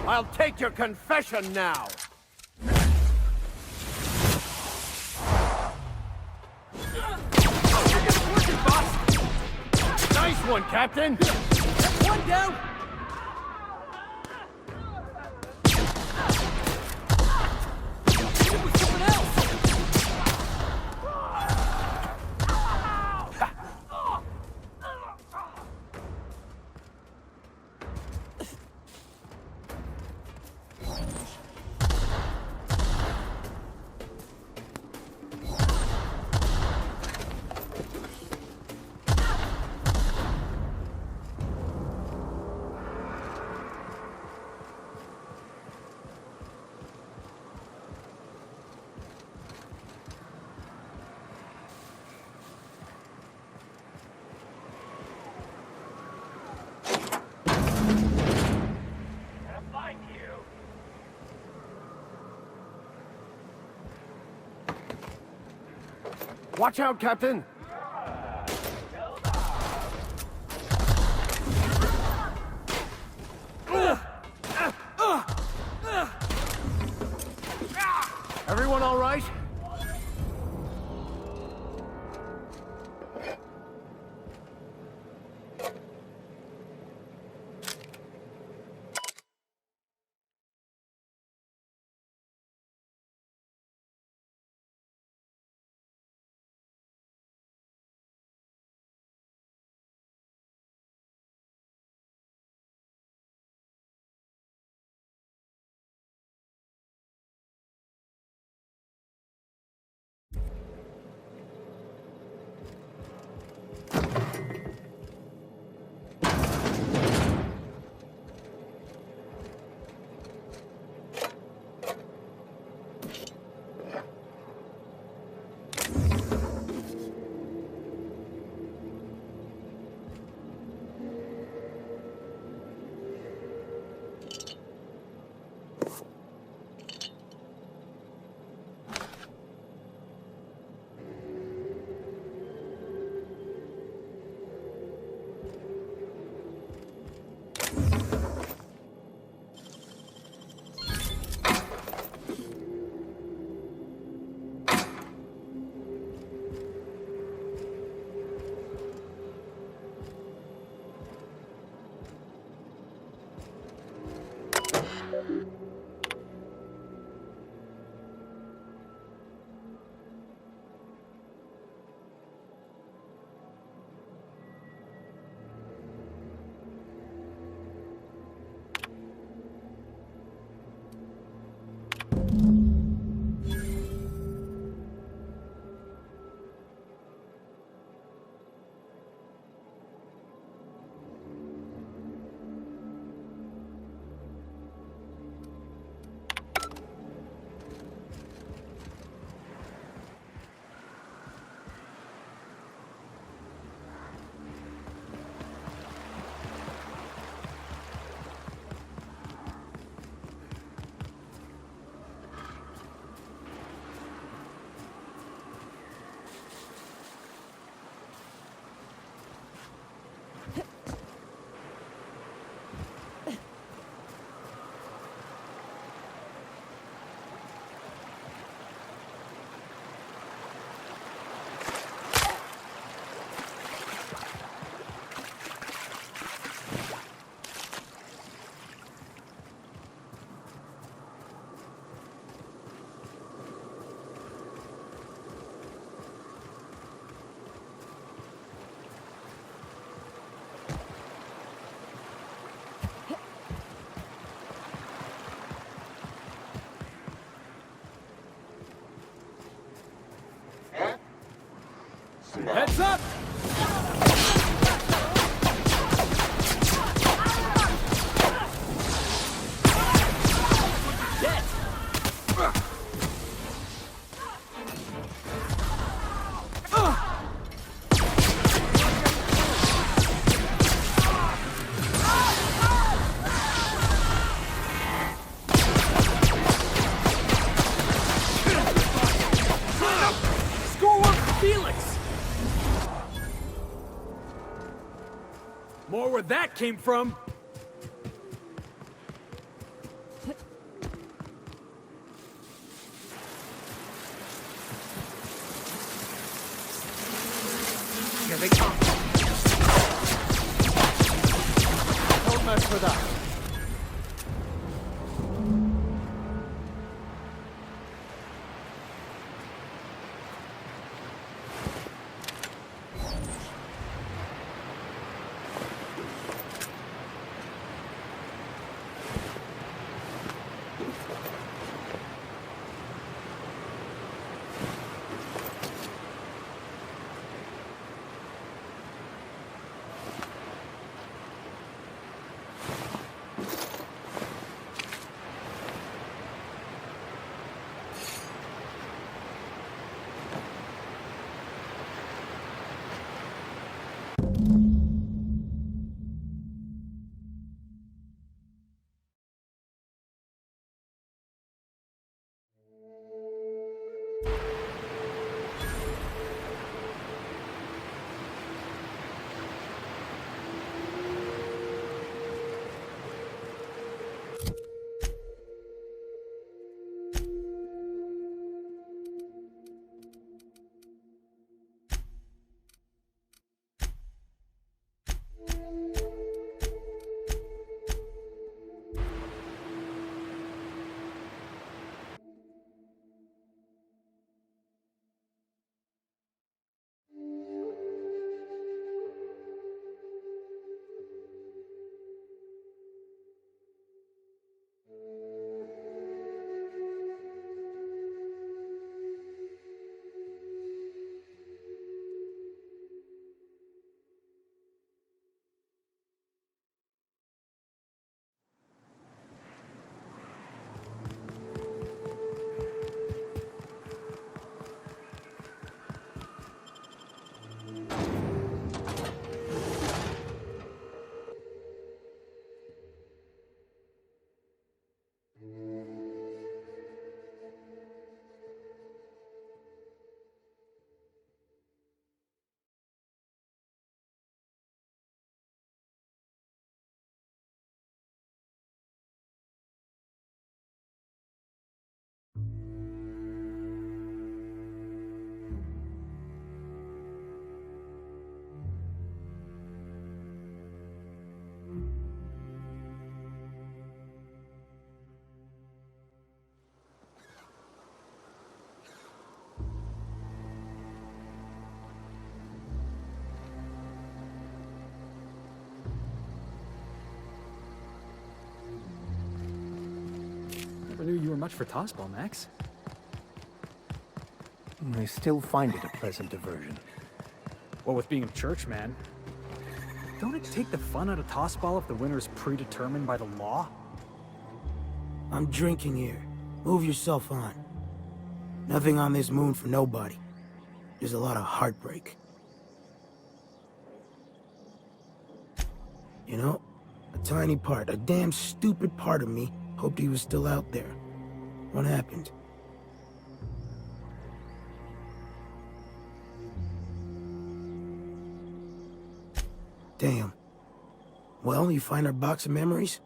I'll take your confession now! Nice one, Captain! One down! It was someone else! Watch out, Captain! Everyone all right? Heads up! Dead! Score for Felix! More where that came from. with us. Never knew you were much for tossball, Max. I still find it a pleasant diversion. Well, with being a church man, don't it take the fun out of tossball if the winner is predetermined by the law? I'm drinking here. Move yourself on. Nothing on this moon for nobody. There's a lot of heartbreak. You know, a tiny part, a damn stupid part of me hoped he was still out there. What happened? Damn. Well, you find our box of memories?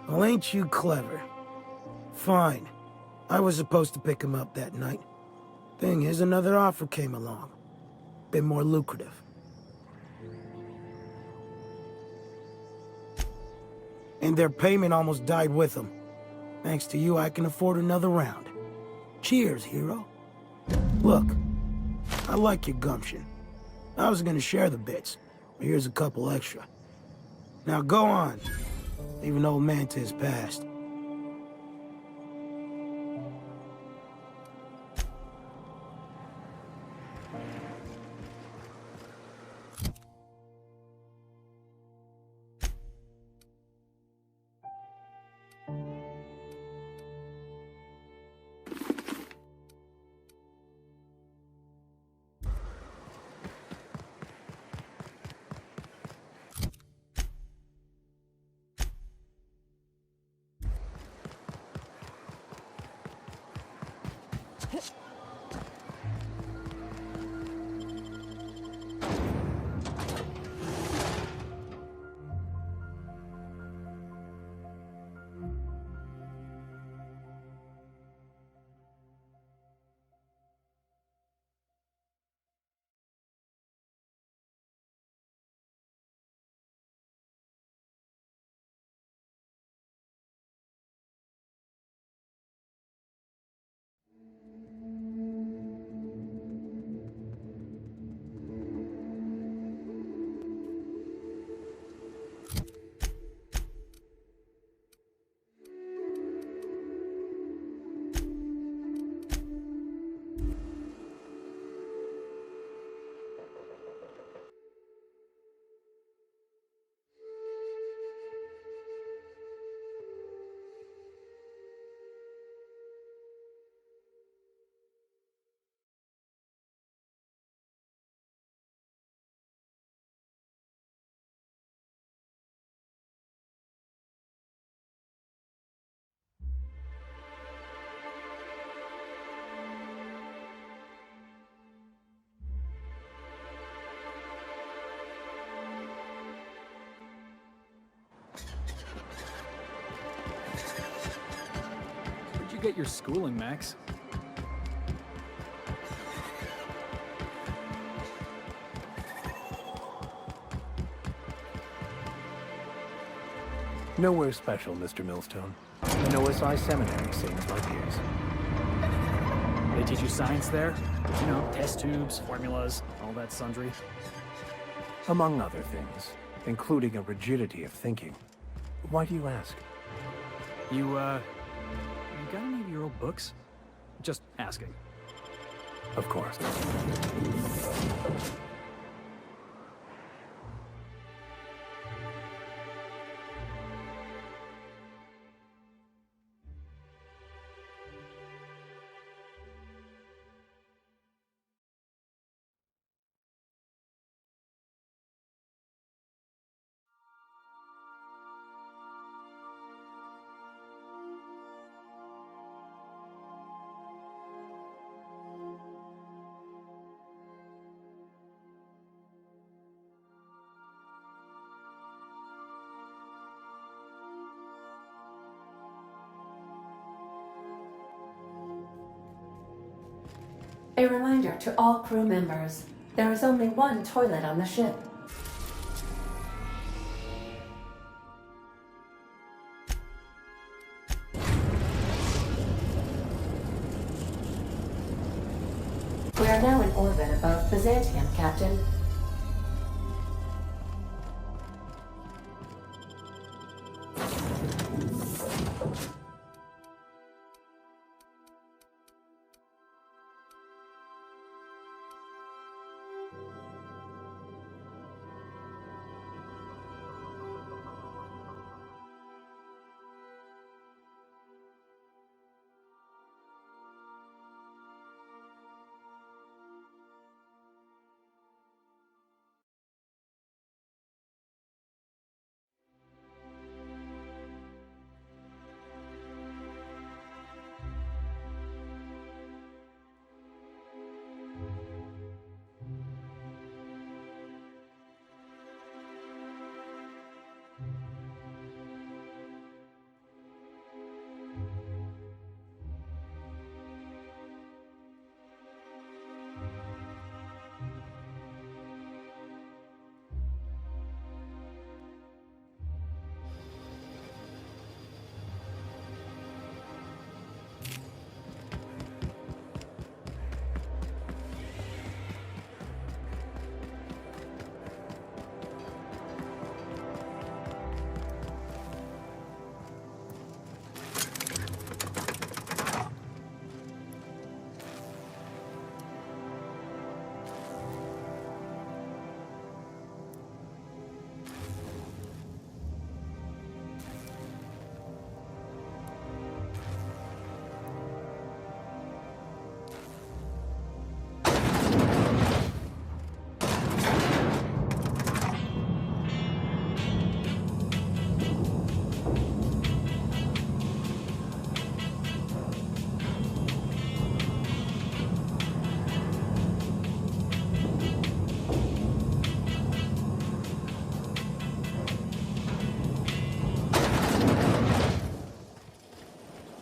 Well, ain't you clever? Fine. I was supposed to pick him up that night. Thing is, another offer came along. Bit more lucrative. And their payment almost died with them. Thanks to you, I can afford another round. Cheers, hero. Look, I like your gumption. I was gonna share the bits, but here's a couple extra. Now go on. Leave an old man to his past. get your schooling, Max. Nowhere special, Mr. Millstone. An OSI seminary, same as my peers. They teach you science there? You know, test tubes, formulas, all that sundry. Among other things, including a rigidity of thinking. Why do you ask? You got any of your old books? Just asking. Of course. A reminder to all crew members, there is only one toilet on the ship. We are now in orbit above Byzantium, Captain.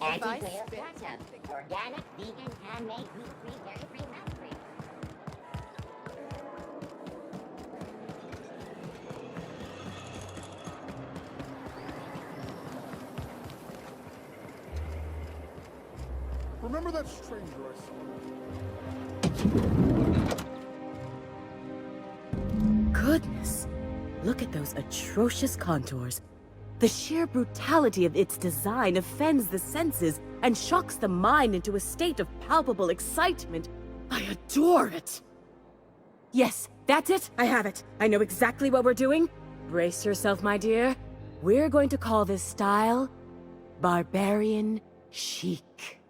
Anti-glare platinum. Organic, vegan, handmade, gluten-free, dairy-free, milk-free. Remember that stranger I saw? Goodness. Look at those atrocious contours. The sheer brutality of its design offends the senses and shocks the mind into a state of palpable excitement. I adore it! Yes, that's it. I have it. I know exactly what we're doing. Brace yourself, my dear. We're going to call this style Barbarian Chic.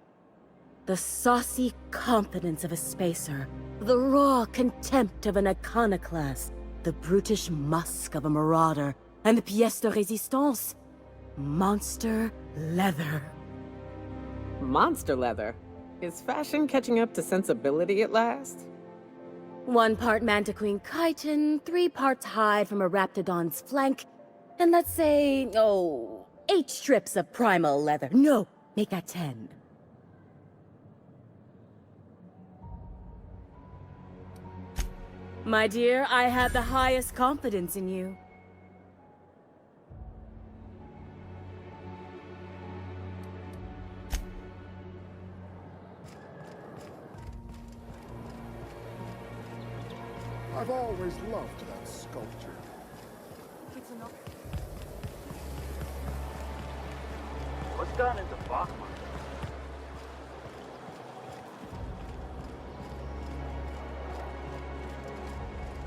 The saucy confidence of a spacer, the raw contempt of an iconoclast, the brutish musk of a marauder, and the pièce de résistance, monster leather. Monster leather? Is fashion catching up to sensibility at last? 1 part Mantiqueen chitin, 3 parts hide from a raptidon's flank, and let's say, 8 strips of primal leather. No, make that 10. My dear, I have the highest confidence in you. I've always loved that sculpture. What's gone into Bachman?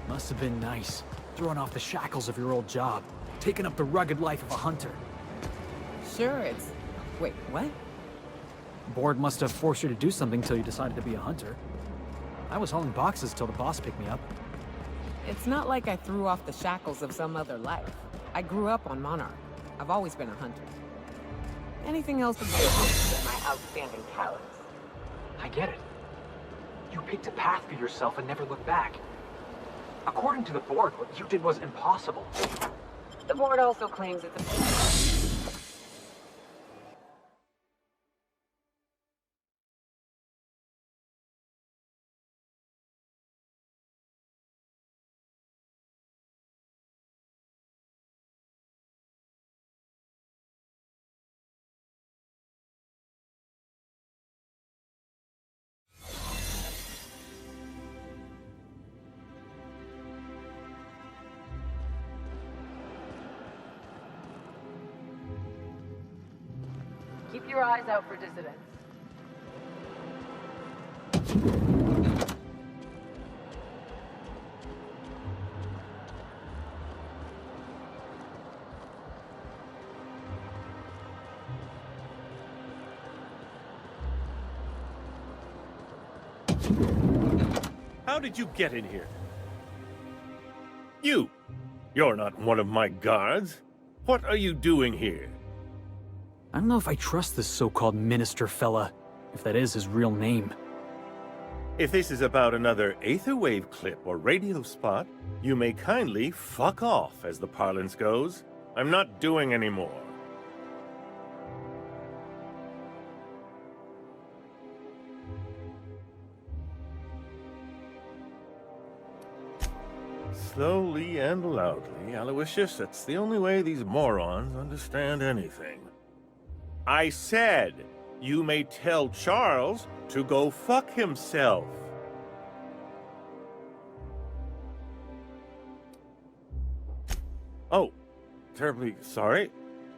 Must have been nice, throwing off the shackles of your old job, taking up the rugged life of a hunter. Sure, it's... Wait, what? Board must have forced you to do something till you decided to be a hunter. I was hauling boxes till the boss picked me up. It's not like I threw off the shackles of some other life. I grew up on Monarch. I've always been a hunter. Anything else would be my outstanding talents. I get it. You picked a path for yourself and never looked back. According to the board, what you did was impossible. The board also claims it's a... Keep your eyes out for dissidents. How did you get in here? You're not one of my guards. What are you doing here? I don't know if I trust this so-called minister fella, if that is his real name. If this is about another Aetherwave clip or radio spot, you may kindly fuck off, as the parlance goes. I'm not doing any more. Slowly and loudly, Aloysius, that's the only way these morons understand anything. I said, you may tell Charles to go fuck himself. Oh, terribly sorry.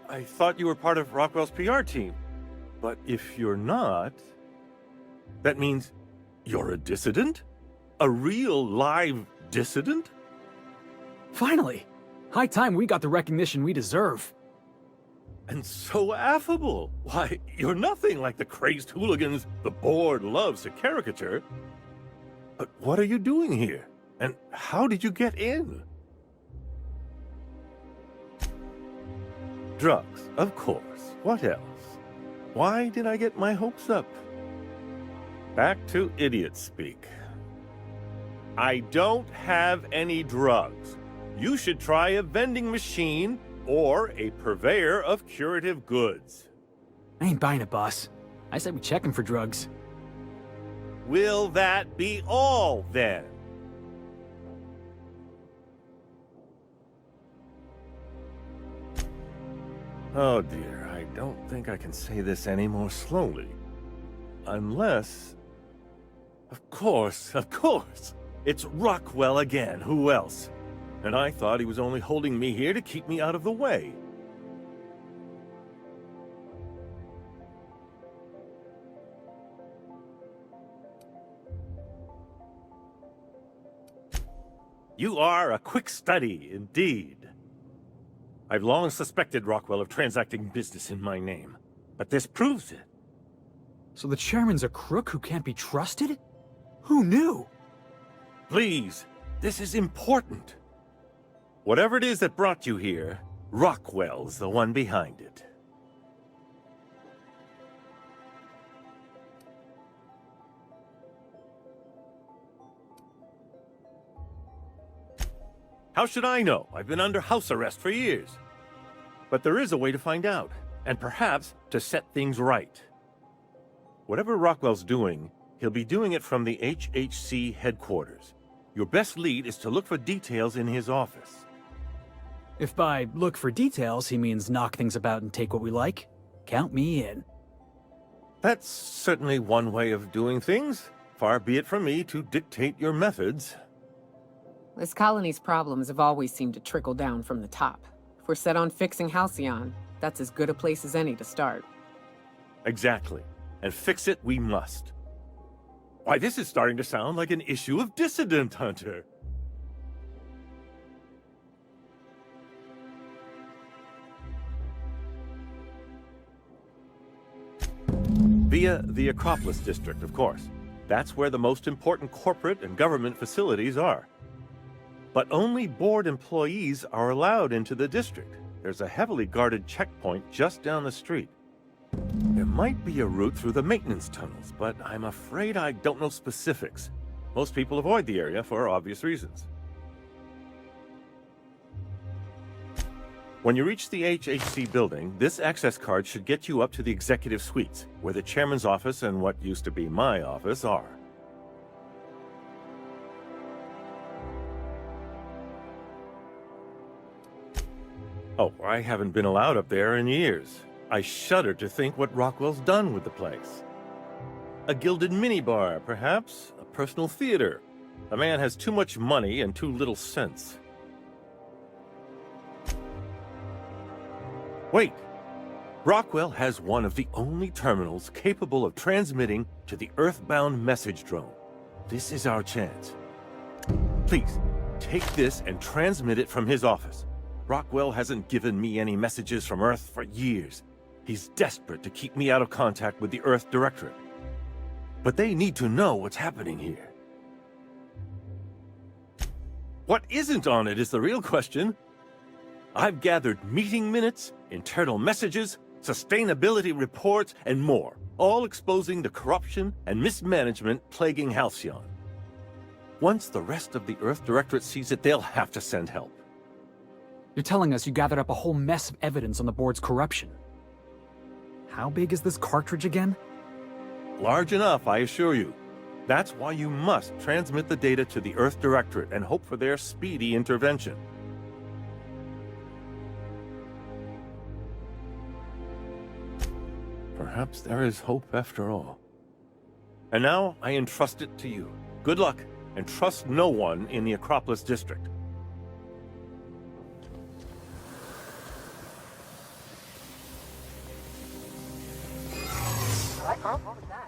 I thought you were part of Rockwell's PR team. But if you're not, that means you're a dissident? A real live dissident? Finally! High time we got the recognition we deserve. And so affable. Why, you're nothing like the crazed hooligans the board loves to caricature. But what are you doing here? And how did you get in? Drugs, of course. What else? Why did I get my hopes up? Back to idiot speak. I don't have any drugs. You should try a vending machine or a purveyor of curative goods. I ain't buying it, boss. I said we check him for drugs. Will that be all, then? Oh dear, I don't think I can say this any more slowly. Unless... Of course, it's Rockwell again, who else? And I thought he was only holding me here to keep me out of the way. You are a quick study, indeed. I've long suspected Rockwell of transacting business in my name, but this proves it. So the chairman's a crook who can't be trusted? Who knew? Please, this is important. Whatever it is that brought you here, Rockwell's the one behind it. How should I know? I've been under house arrest for years. But there is a way to find out, and perhaps to set things right. Whatever Rockwell's doing, he'll be doing it from the HHC headquarters. Your best lead is to look for details in his office. If by look for details he means knock things about and take what we like, count me in. That's certainly one way of doing things. Far be it from me to dictate your methods. This colony's problems have always seemed to trickle down from the top. If we're set on fixing Halcyon, that's as good a place as any to start. Exactly. And fix it we must. Why, this is starting to sound like an issue of Dissident Hunter. Via the Acropolis District, of course. That's where the most important corporate and government facilities are. But only board employees are allowed into the district. There's a heavily guarded checkpoint just down the street. There might be a route through the maintenance tunnels, but I'm afraid I don't know specifics. Most people avoid the area for obvious reasons. When you reach the HHC building, this access card should get you up to the executive suites, where the chairman's office and what used to be my office are. Oh, I haven't been allowed up there in years. I shudder to think what Rockwell's done with the place. A gilded minibar, perhaps? A personal theater? The man has too much money and too little sense. Wait! Rockwell has one of the only terminals capable of transmitting to the Earthbound message drone. This is our chance. Please, take this and transmit it from his office. Rockwell hasn't given me any messages from Earth for years. He's desperate to keep me out of contact with the Earth Directorate. But they need to know what's happening here. What isn't on it is the real question. I've gathered meeting minutes, internal messages, sustainability reports, and more, all exposing the corruption and mismanagement plaguing Halcyon. Once the rest of the Earth Directorate sees it, they'll have to send help. You're telling us you gathered up a whole mess of evidence on the board's corruption. How big is this cartridge again? Large enough, I assure you. That's why you must transmit the data to the Earth Directorate and hope for their speedy intervention. Perhaps there is hope after all. And now I entrust it to you. Good luck, and trust no one in the Acropolis District.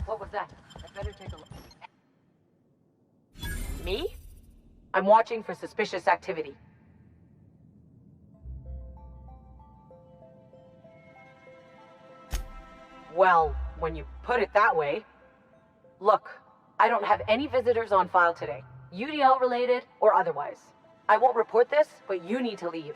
What was that? I better take a look. Me? I'm watching for suspicious activity. Well, when you put it that way... Look, I don't have any visitors on file today. UDL related or otherwise. I won't report this, but you need to leave.